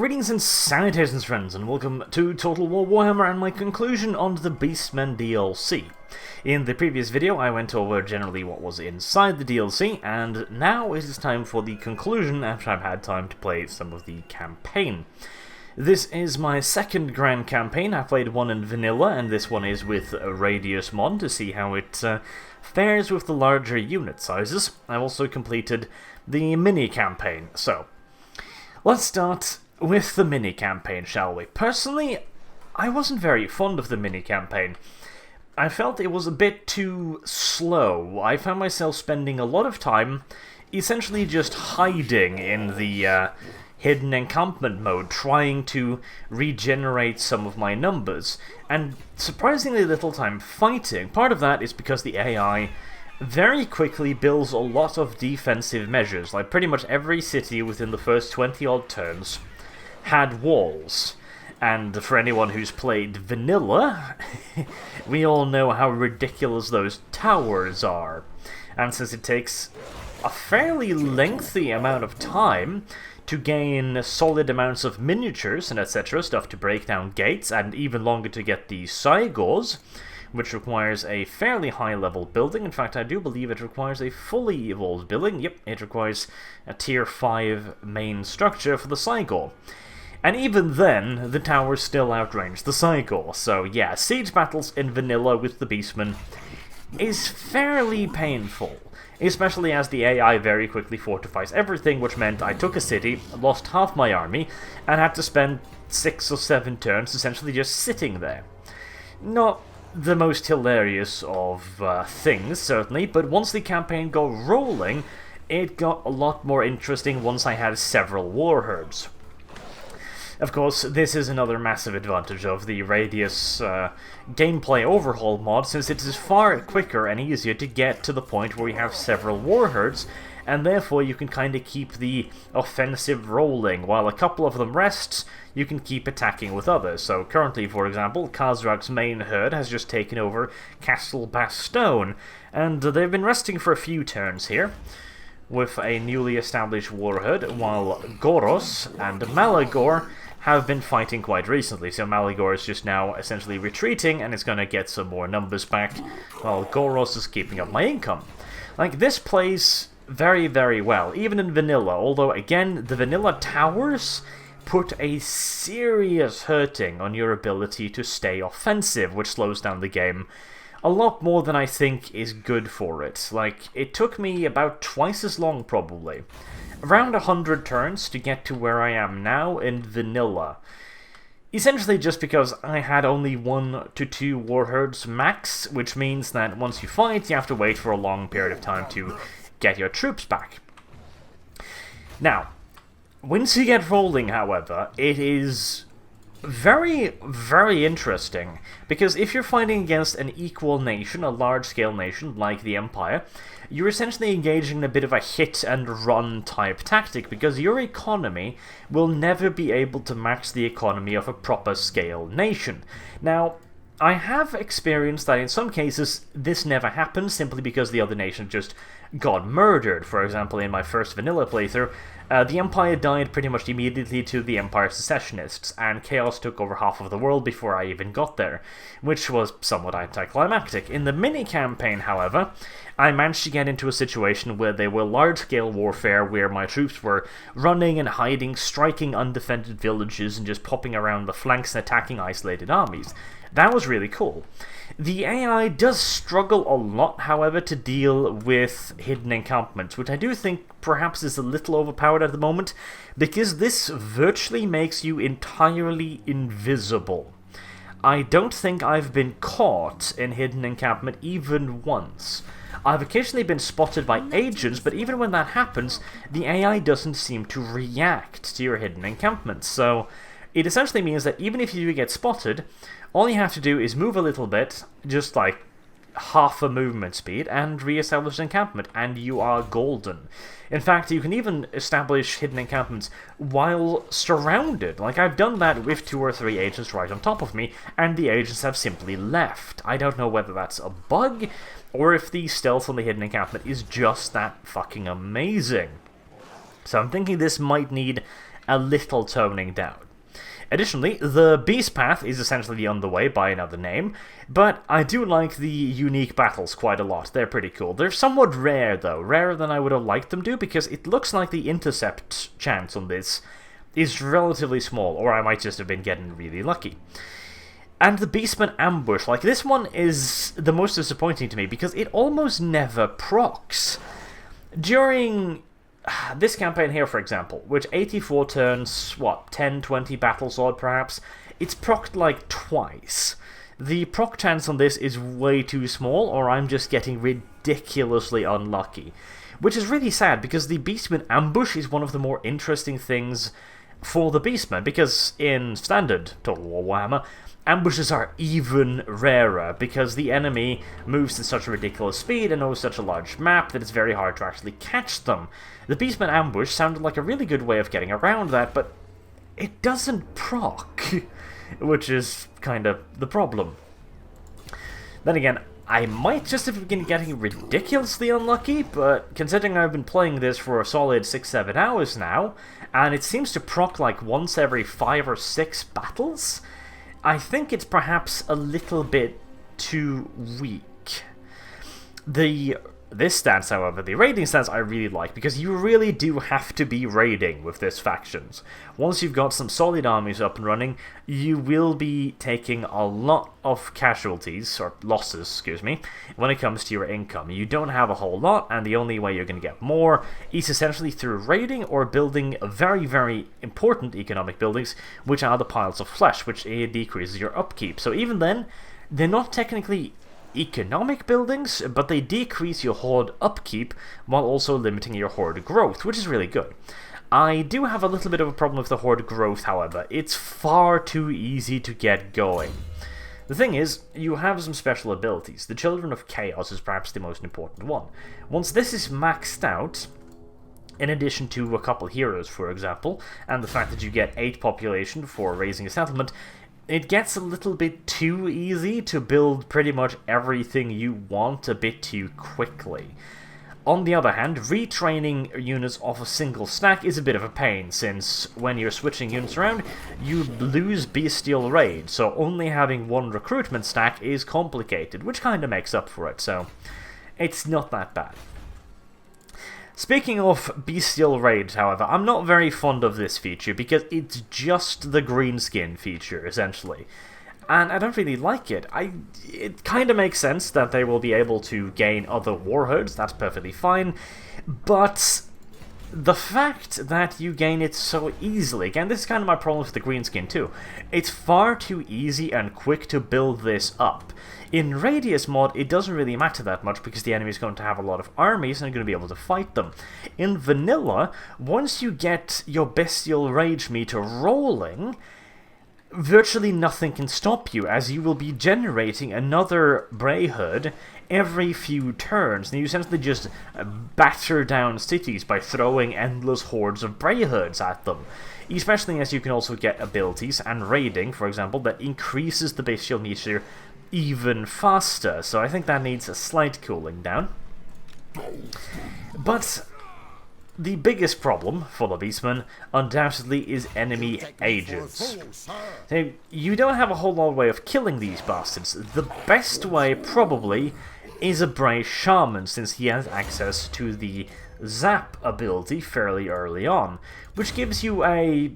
Greetings and salutations, friends, and welcome to Total War Warhammer and my conclusion on the Beastmen DLC. In the previous video, I went over generally what was inside the DLC, and now it is time for the conclusion after I've had time to play some of the campaign. This is my second grand campaign. I played one in vanilla, and this one is with a Radius mod to see how it fares with the larger unit sizes. I've also completed the mini campaign, so let's start with the mini-campaign, shall we? Personally, I wasn't very fond of the mini-campaign. I felt it was a bit too slow. I found myself spending a lot of time essentially just hiding in the hidden encampment mode, trying to regenerate some of my numbers, and surprisingly little time fighting. Part of that is because the AI very quickly builds a lot of defensive measures. Like, pretty much every city within the first 20-odd turns had walls, and for anyone who's played vanilla, we all know how ridiculous those towers are. And since it takes a fairly lengthy amount of time to gain solid amounts of miniatures and etc., stuff to break down gates, and even longer to get the Sigors, which requires a fairly high-level building. In fact, I do believe it requires a fully evolved building. Yep, it requires a Tier 5 main structure for the Sigor. And even then, the towers still outrange the Sigor. So yeah, siege battles in vanilla with the Beastmen is fairly painful, especially as the AI very quickly fortifies everything, which meant I took a city, lost half my army, and had to spend 6 or 7 turns essentially just sitting there. Not the most hilarious of things, certainly, but once the campaign got rolling, it got a lot more interesting once I had several war herds. Of course, this is another massive advantage of the Radius gameplay overhaul mod, since it is far quicker and easier to get to the point where you have several war herds, and therefore you can kind of keep the offensive rolling. While a couple of them rests, you can keep attacking with others. So currently, for example, Khazrak's main herd has just taken over Castle Bastogne, and they've been resting for a few turns here with a newly established war herd, while Goros and Malagor have been fighting quite recently. So Malagor is just now essentially retreating, and it's going to get some more numbers back, while Goros is keeping up my income. Like, this plays very, very well, even in vanilla, although, again, the vanilla towers put a serious hurting on your ability to stay offensive, which slows down the game a lot more than I think is good for it. Like, it took me about twice as long, probably, around 100 turns to get to where I am now in vanilla. Essentially just because I had only 1 to 2 war herds max, which means that once you fight, you have to wait for a long period of time to get your troops back. Now, once you get rolling, however, it is very, very interesting, because if you're fighting against an equal nation, a large-scale nation like the Empire, you're essentially engaging in a bit of a hit-and-run type tactic, because your economy will never be able to match the economy of a proper-scale nation. Now, I have experienced that in some cases this never happens simply because the other nation just got murdered. For example, in my first vanilla playthrough, the Empire died pretty much immediately to the Empire Secessionists, and Chaos took over half of the world before I even got there, which was somewhat anticlimactic. In the mini-campaign, however, I managed to get into a situation where there were large-scale warfare, where my troops were running and hiding, striking undefended villages, and just popping around the flanks and attacking isolated armies. That was really cool. The AI does struggle a lot, however, to deal with hidden encampments, which I do think perhaps is a little overpowered at the moment, because this virtually makes you entirely invisible. I don't think I've been caught in hidden encampment even once. I've occasionally been spotted by agents, but even when that happens, the AI doesn't seem to react to your hidden encampments, so it essentially means that even if you do get spotted, all you have to do is move a little bit, just like half a movement speed, and re-establish an encampment, and you are golden. In fact, you can even establish hidden encampments while surrounded. Like, I've done that with 2 or 3 agents right on top of me, and the agents have simply left. I don't know whether that's a bug, or if the stealth on the hidden encampment is just that fucking amazing. So I'm thinking this might need a little toning down. Additionally, the Beast Path is essentially on the way by another name, but I do like the unique battles quite a lot. They're pretty cool. They're somewhat rare, though. Rarer than I would have liked them to, because it looks like the intercept chance on this is relatively small, or I might just have been getting really lucky. And the Beastmen ambush, like, this one is the most disappointing to me, because it almost never procs. During this campaign here, for example, which 84 turns, what, 10, 20 battle sword perhaps, it's procced like twice. The proc chance on this is way too small, or I'm just getting ridiculously unlucky. Which is really sad, because the Beastmen ambush is one of the more interesting things for the Beastmen, because in standard Total War Warhammer, ambushes are even rarer, because the enemy moves at such a ridiculous speed and knows such a large map that it's very hard to actually catch them. The Beastmen ambush sounded like a really good way of getting around that, but it doesn't proc, which is kind of the problem. Then again, I might just have been getting ridiculously unlucky, but considering I've been playing this for a solid 6-7 hours now, and it seems to proc like once every 5 or 6 battles, I think it's perhaps a little bit too weak. This stance, however, the raiding stance I really like, because you really do have to be raiding with this factions. Once you've got some solid armies up and running, you will be taking a lot of casualties, or losses, excuse me, when it comes to your income. You don't have a whole lot, and the only way you're going to get more is essentially through raiding or building very, very important economic buildings, which are the piles of flesh, which decreases your upkeep. So even then, they're not technically economic buildings, but they decrease your horde upkeep while also limiting your horde growth, which is really good. I do have a little bit of a problem with the horde growth, however. It's far too easy to get going. The thing is, you have some special abilities. The Children of Chaos is perhaps the most important one. Once this is maxed out, in addition to a couple heroes, for example, and the fact that you get 8 population for raising a settlement, it gets a little bit too easy to build pretty much everything you want a bit too quickly. On the other hand, retraining units off a single stack is a bit of a pain, since when you're switching units around, you lose Bestial Raid, so only having one recruitment stack is complicated, which kind of makes up for it, so it's not that bad. Speaking of Bestial Raids, however, I'm not very fond of this feature because it's just the greenskin feature, essentially. And I don't really like it. It kind of makes sense that they will be able to gain other warheads, that's perfectly fine, but the fact that you gain it so easily, again, this is kind of my problem with the greenskin too, it's far too easy and quick to build this up. In Radius mod, it doesn't really matter that much because the enemy is going to have a lot of armies and you're going to be able to fight them. In Vanilla, once you get your Bestial Rage meter rolling, virtually nothing can stop you, as you will be generating another Brayhood every few turns, and you essentially just batter down cities by throwing endless hordes of Brayhoods at them. Especially as you can also get abilities and raiding, for example, that increases the bestial meter even faster, so I think that needs a slight cooling down. But the biggest problem for the Beastmen, undoubtedly, is enemy agents. Now, you don't have a whole lot of way of killing these bastards. The best way, probably, is a Bray Shaman, since he has access to the Zap ability fairly early on, which gives you a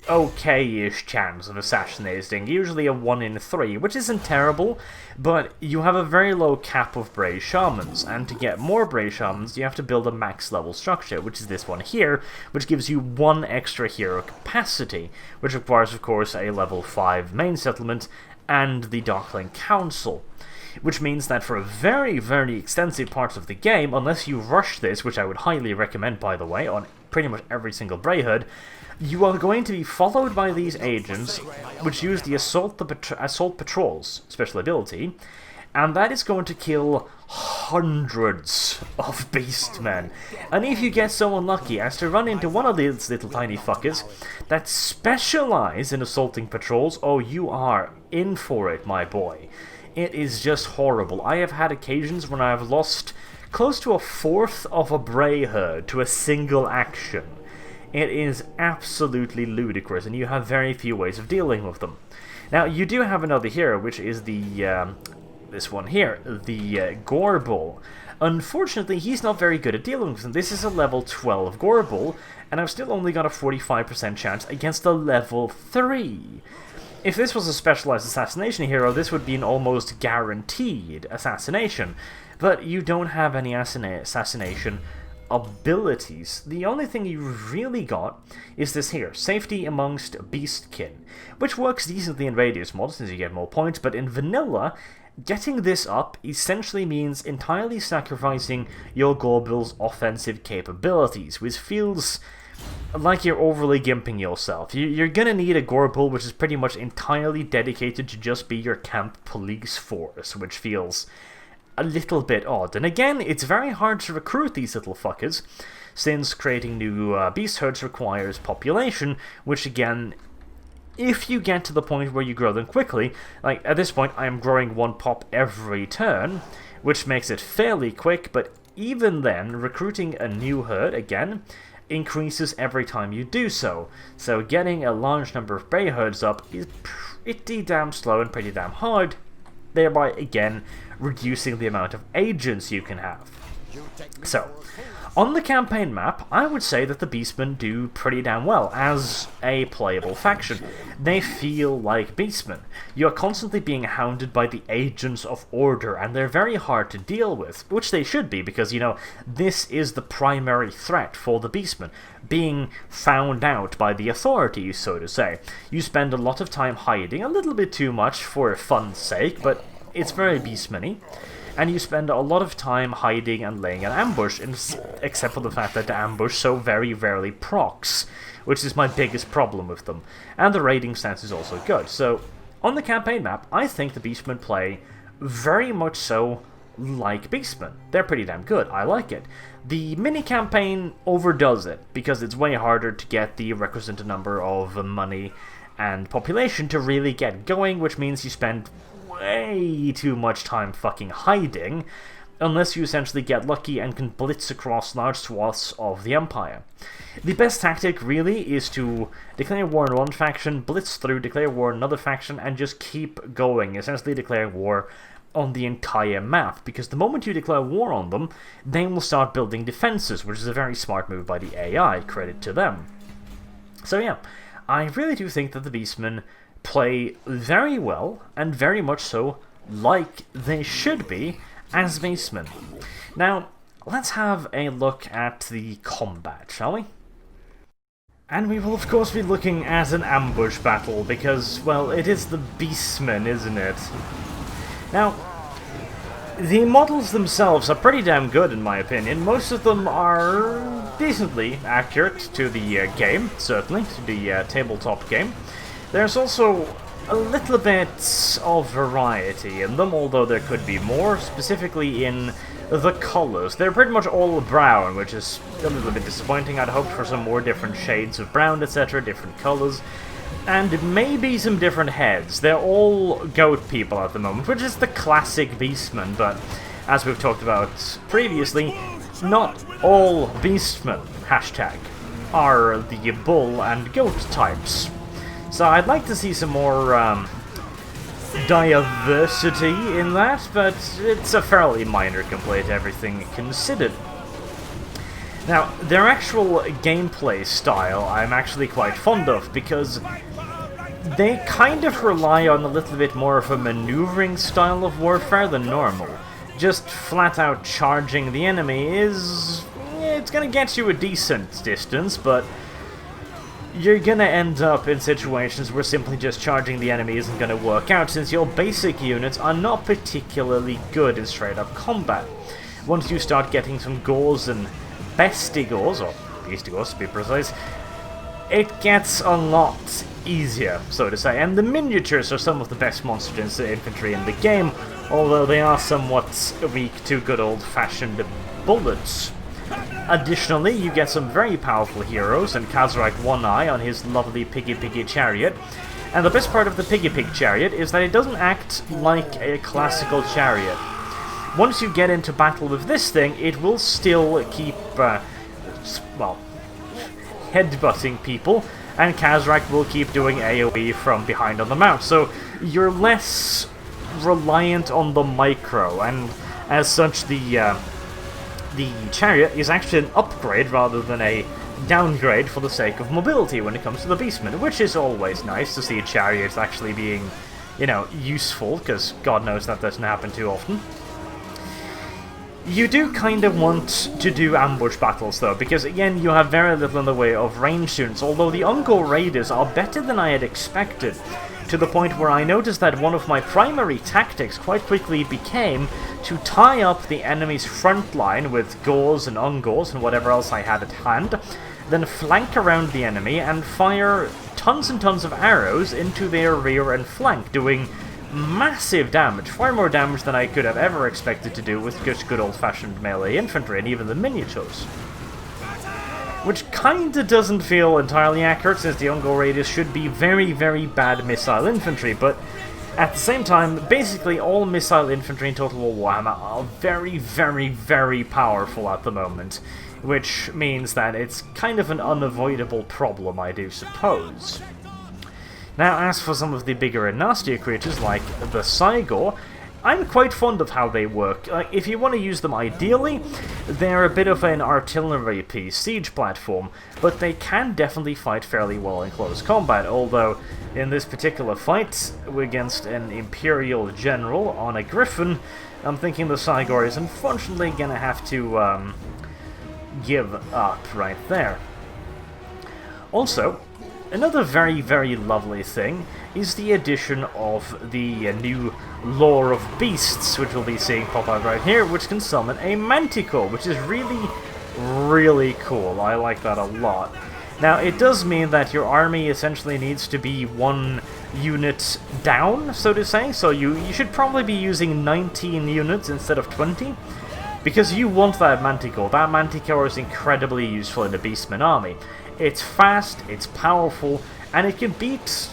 okay-ish chance of assassinating, usually a 1 in 3, which isn't terrible, but you have a very low cap of Bray Shamans, and to get more Bray Shamans you have to build a max level structure, which is this one here, which gives you 1 extra hero capacity, which requires of course a level 5 main settlement and the Darkling Council. Which means that for a very, very extensive parts of the game, unless you rush this, which I would highly recommend by the way, on pretty much every single Brayhood, you are going to be followed by these agents, which use the Assault Patrols special ability, and that is going to kill hundreds of Beastmen. And if you get so unlucky as to run into one of these little tiny fuckers that specialize in assaulting patrols, oh, you are in for it, my boy. It is just horrible. I have had occasions when I have lost close to a fourth of a Brayhood to a single action. it is absolutely ludicrous, and you have very few ways of dealing with them. Now, you do have another hero, which is the, this one here, the Gorbel. Unfortunately, he's not very good at dealing with them. This is a level 12 Gorbel, and I've still only got a 45% chance against a level 3. If this was a specialized assassination hero, this would be an almost guaranteed assassination, but you don't have any assassination abilities. The only thing you really got is this here, Safety Amongst Beastkin, which works decently in Radius mod since you get more points, but in vanilla, getting this up essentially means entirely sacrificing your Gorbel's offensive capabilities, which feels like you're overly gimping yourself. You're gonna need a Gorbel which is pretty much entirely dedicated to just be your camp police force, which feels a little bit odd. And again, it's very hard to recruit these little fuckers, since creating new beast herds requires population, which again, if you get to the point where you grow them quickly, like at this point I am growing 1 pop every turn, which makes it fairly quick, but even then, recruiting a new herd, again, increases every time you do so. So getting a large number of Bay herds up is pretty damn slow and pretty damn hard, thereby again reducing the amount of agents you can have. So, on the campaign map, I would say that the Beastmen do pretty damn well as a playable faction. They feel like Beastmen. You're constantly being hounded by the Agents of Order, and they're very hard to deal with, which they should be, because, you know, this is the primary threat for the Beastmen, being found out by the authorities, so to say. You spend a lot of time hiding, a little bit too much for fun's sake, but it's very Beastmen-y. And you spend a lot of time hiding and laying an ambush, except for the fact that the ambush so very rarely procs, which is my biggest problem with them. And the raiding stance is also good. So, on the campaign map, I think the Beastmen play very much so like Beastmen. They're pretty damn good. I like it. The mini-campaign overdoes it, because it's way harder to get the requisite number of money and population to really get going, which means you spend way too much time fucking hiding, unless you essentially get lucky and can blitz across large swaths of the Empire. The best tactic, really, is to declare war on one faction, blitz through, declare war on another faction, and just keep going, essentially declaring war on the entire map, because the moment you declare war on them, they will start building defenses, which is a very smart move by the AI, credit to them. So yeah, I really do think that the Beastmen play very well, and very much so like they should be as Beastmen. Now, let's have a look at the combat, shall we? And we will of course be looking at an ambush battle, because, well, it is the Beastmen, isn't it? Now, the models themselves are pretty damn good in my opinion. Most of them are decently accurate to the game, certainly, to the tabletop game. There's also a little bit of variety in them, although there could be more, specifically in the colors. They're pretty much all brown, which is a little bit disappointing. I'd hoped for some more different shades of brown, etc., different colors, and maybe some different heads. They're all goat people at the moment, which is the classic Beastmen, but as we've talked about previously, not all Beastmen, hashtag, are the bull and goat types. So I'd like to see some more diversity in that, but it's a fairly minor complaint, everything considered. Now, their actual gameplay style I'm actually quite fond of, because they kind of rely on a little bit more of a maneuvering style of warfare than normal. Just flat out charging the enemy is... it's gonna get you a decent distance, but you're gonna end up in situations where simply just charging the enemy isn't gonna work out, since your basic units are not particularly good in straight-up combat. Once you start getting some Gors and Bestigors, or Beastigors to be precise, it gets a lot easier, so to say, and the miniatures are some of the best monster infantry in the game, although they are somewhat weak to good old-fashioned bullets. Additionally, you get some very powerful heroes, and Kazrak One Eye on his lovely Piggy chariot. And the best part of the Piggy chariot is that it doesn't act like a classical chariot. Once you get into battle with this thing, it will still keep, well, headbutting people, and Kazrak will keep doing AoE from behind on the mount. So you're less reliant on the micro, and as such the chariot is actually an upgrade rather than a downgrade for the sake of mobility when it comes to the Beastmen, which is always nice to see chariots actually being, you know, useful, because God knows that doesn't happen too often. You do kind of want to do ambush battles though, because again you have very little in the way of ranged units, although the Ungol Raiders are better than I had expected, to the point where I noticed that one of my primary tactics quite quickly became to tie up the enemy's front line with Gors and Ungors and whatever else I had at hand, then flank around the enemy and fire tons and tons of arrows into their rear and flank, doing massive damage, far more damage than I could have ever expected to do with just good old-fashioned melee infantry and even the miniatures. Which kinda doesn't feel entirely accurate, since the Ungol Raiders should be very, very bad missile infantry, but at the same time, basically all missile infantry in Total War Warhammer are very, very, very powerful at the moment, which means that it's kind of an unavoidable problem, I do suppose. Now, as for some of the bigger and nastier creatures, like the Sigor, I'm quite fond of how they work. If you want to use them ideally, they're a bit of an artillery piece, siege platform, but they can definitely fight fairly well in close combat, although in this particular fight against an Imperial General on a Griffin, I'm thinking the Sigor is unfortunately going to have to give up right there. Also, another very, very lovely thing is the addition of the new Lore of Beasts, which we'll be seeing pop out right here, which can summon a Manticore, which is really, really cool. I like that a lot. Now, it does mean that your army essentially needs to be one unit down, so to say, so you should probably be using 19 units instead of 20, because you want that Manticore. That Manticore is incredibly useful in the Beastmen army. It's fast, it's powerful, and it can beat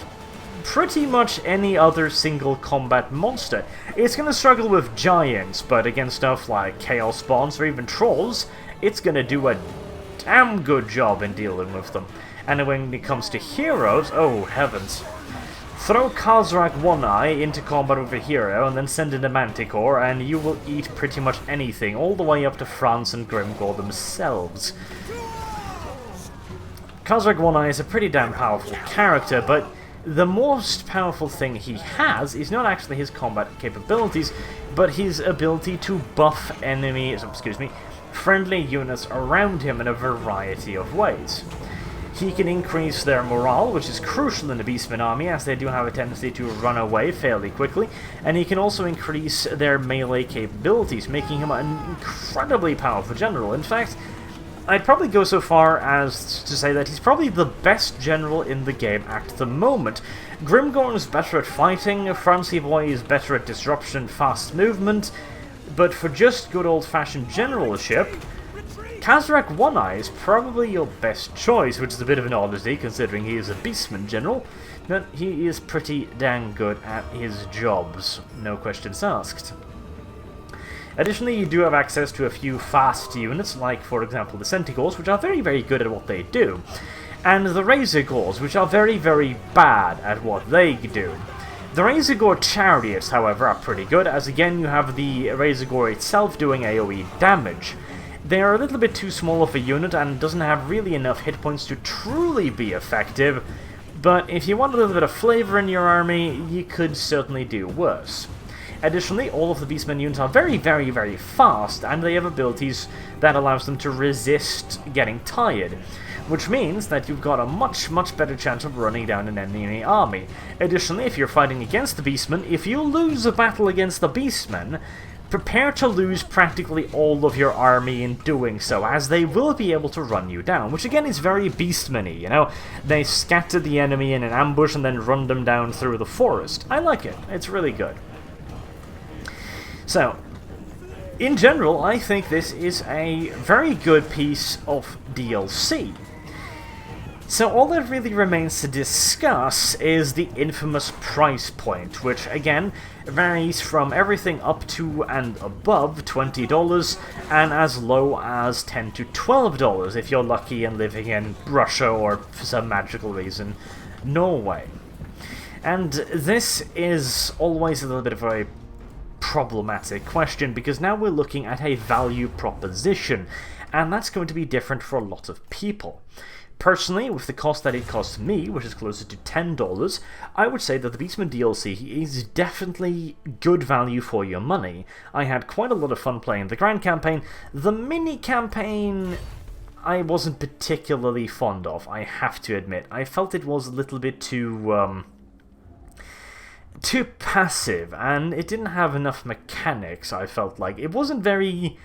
pretty much any other single combat monster. It's going to struggle with giants, but against stuff like Chaos Spawns or even Trolls, it's going to do a damn good job in dealing with them. And when it comes to heroes, oh heavens. Throw Kazrak One Eye into combat with a hero and then send in a Manticore and you will eat pretty much anything, all the way up to France and Grimgor themselves. Kazrak One Eye is a pretty damn powerful character, but the most powerful thing he has is not actually his combat capabilities, but his ability to buff friendly units around him in a variety of ways. He can increase their morale, which is crucial in the Beastmen army, as they do have a tendency to run away fairly quickly, and he can also increase their melee capabilities, making him an incredibly powerful general. In fact, I'd probably go so far as to say that he's probably the best general in the game at the moment. Grimgorn is better at fighting, Francie Boy is better at disruption and fast movement, but for just good old-fashioned generalship, Kazrak One Eye is probably your best choice, which is a bit of an oddity considering he is a Beastman general, but he is pretty dang good at his jobs, no questions asked. Additionally, you do have access to a few fast units, like, for example, the Centaurs, which are very, very good at what they do, and the Razorgors, which are very, very bad at what they do. The Razorgor Chariots, however, are pretty good, as again you have the Razorgor itself doing AoE damage. They are a little bit too small of a unit and doesn't have really enough hit points to truly be effective, but if you want a little bit of flavor in your army, you could certainly do worse. Additionally, all of the Beastmen units are very, very, very fast, and they have abilities that allows them to resist getting tired, which means that you've got a much, much better chance of running down an enemy army. Additionally, if you're fighting against the Beastmen, if you lose a battle against the Beastmen, prepare to lose practically all of your army in doing so, as they will be able to run you down, which again is very Beastmen-y, you know? They scatter the enemy in an ambush and then run them down through the forest. I like it. It's really good. So, in general, I think this is a very good piece of DLC. So all that really remains to discuss is the infamous price point, which again varies from everything up to and above $20 and as low as $10 to $12 if you're lucky and living in Russia or, for some magical reason, Norway. And this is always a little bit of a problematic question, because now we're looking at a value proposition, and that's going to be different for a lot of people. Personally, with the cost that it costs me, which is closer to $10, I would say that the Beastmen DLC is definitely good value for your money. I had quite a lot of fun playing the Grand Campaign. The Mini Campaign I wasn't particularly fond of, I have to admit. I felt it was a little bit too passive, and it didn't have enough mechanics, I felt like. It wasn't very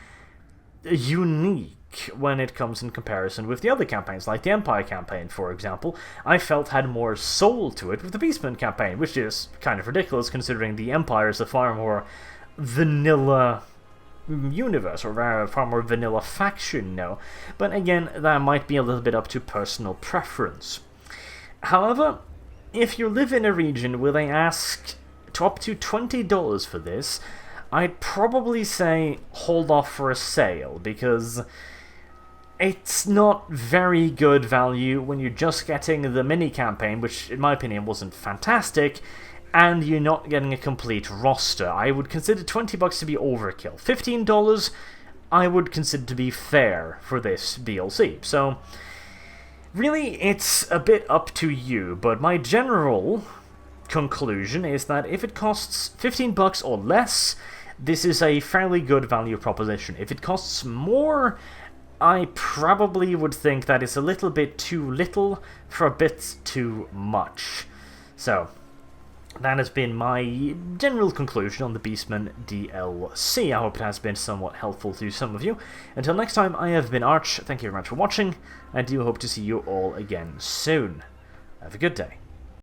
unique when it comes in comparison with the other campaigns, like the Empire campaign, for example. I felt had more soul to it with the Beastmen campaign, which is kind of ridiculous considering the Empire is a far more vanilla universe, or far more vanilla faction, no. But again, that might be a little bit up to personal preference. However, if you live in a region where they ask to up to $20 for this, I'd probably say hold off for a sale, because it's not very good value when you're just getting the mini-campaign, which in my opinion wasn't fantastic, and you're not getting a complete roster. I would consider $20 to be overkill. $15 I would consider to be fair for this DLC. So really, it's a bit up to you, but my general conclusion is that if it costs $15 or less, this is a fairly good value proposition. If it costs more, I probably would think that it's a little bit too little for a bit too much. So that has been my general conclusion on the Beastmen DLC. I hope it has been somewhat helpful to some of you. Until next time, I have been Arch. Thank you very much for watching. I do hope to see you all again soon. Have a good day.